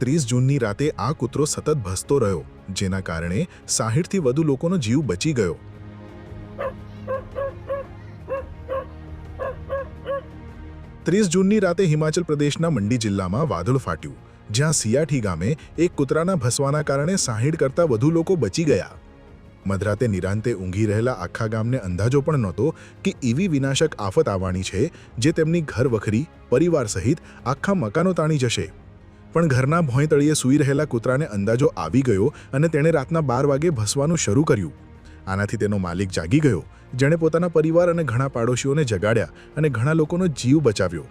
30 જૂનની રાતે આ કૂતરો સતત ભસતો રહ્યો, જેના કારણે 60થી વધુ લોકોનો જીવ બચી ગયો. 30 જૂનની રાતે હિમાચલ પ્રદેશના મંડી જિલ્લામાં વાદળ ફાટ્યું, જ્યાં સિયાઠી ગામે એક કૂતરાના ભસવાના કારણે 60 કરતાં વધુ લોકો બચી ગયા. મધરાતે નિરાંતે ઊંઘી રહેલા આખા ગામને અંદાજો પણ નહોતો કે એવી વિનાશક આફત આવવાની છે જે તેમની ઘરવખરી, પરિવાર સહિત આખા મકાનો તાણી જશે. પણ ઘરના ભોંય તળિયે સૂઈ રહેલા કૂતરાને અંદાજો આવી ગયો અને તેણે રાતના 12 વાગે ભસવાનું શરૂ કર્યું. આનાથી તેનો માલિક જાગી ગયો, જેણે પોતાના પરિવાર અને ઘણા પાડોશીઓને જગાડ્યા અને ઘણા લોકોનો જીવ બચાવ્યો.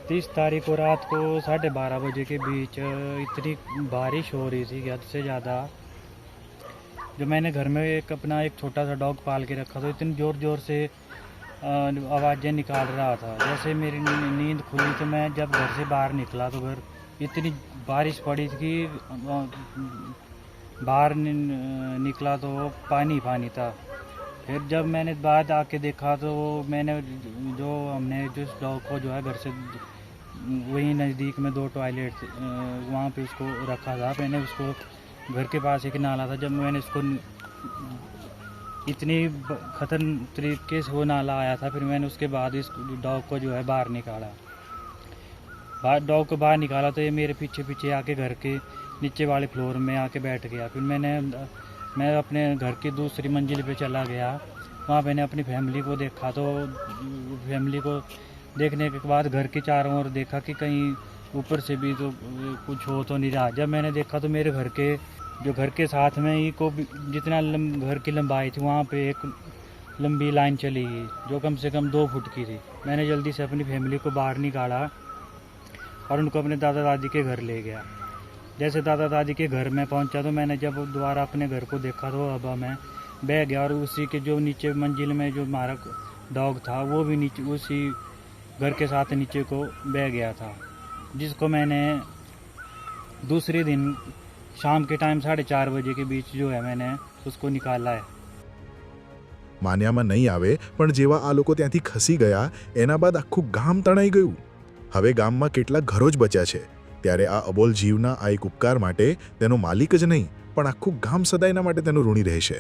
30 तारीख को रात को 12:30 बजे के बीच इतनी बारिश हो रही थी हद से ज़्यादा. जो मैंने घर में अपना एक छोटा सा डॉग पाल के रखा था, इतनी ज़ोर ज़ोर से आवाज़ें निकाल रहा था. जैसे मेरी नींद खुली तो मैं जब घर से बाहर निकला तो घर इतनी बारिश पड़ी थी कि बाहर निकला तो पानी पानी था. फिर जब मैंने बाद आके देखा तो हमने जिस डॉग को जो है घर से वहीं नज़दीक में 2 टॉयलेट वहाँ पे उसको रखा था. मैंने उसको घर के पास एक नाला था, जब मैंने उसको इतनी खतरनाक तरीके से वो नाला आया था, फिर मैंने उसके बाद इस डॉग को जो है बाहर निकाला. डॉग को बाहर निकाला तो ये मेरे पीछे पीछे आके घर के नीचे वाले फ्लोर में आके बैठ गया. फिर मैं अपने घर की दूसरी मंजिल पे चला गया. वहाँ मैंने अपनी फैमिली को देखा तो फैमिली को देखने के बाद घर के चारों ओर देखा कि कहीं ऊपर से भी तो कुछ हो तो नहीं रहा. जब मैंने देखा तो मेरे घर के साथ में ही को जितना घर की लंबाई थी वहाँ पे एक लंबी लाइन चली गई जो कम से कम 2 फुट की थी. मैंने जल्दी से अपनी फैमिली को बाहर निकाला और उनको अपने दादा दादी के घर ले गया. जैसे दादा दादी के घर में पहुंचा तो मैंने जब दोबारा अपने घर को देखा तो अब मैं बह गया और उसी के जो नीचे मंजिल में जो हमारा डॉग था वो भी नीचे उसी घर के साथ नीचे को बह गया था, जिसको मैंने दूसरे दिन शाम के टाइम 4:30 बजे के बीच जो है मैंने उसको निकाला है. માન્યામાં નહીં આવે, પણ જેવા આ લોકો ત્યાંથી ખસી ગયા એના બાદ આખું ગામ તણાઈ ગયું. હવે ગામમાં કેટલાક ઘરો જ બચ્યા છે. ત્યારે આ અબોલ જીવના આ એક ઉપકાર માટે તેનો માલિક જ નહીં પણ આખું ગામ સદાયના માટે તેનું ઋણી રહેશે.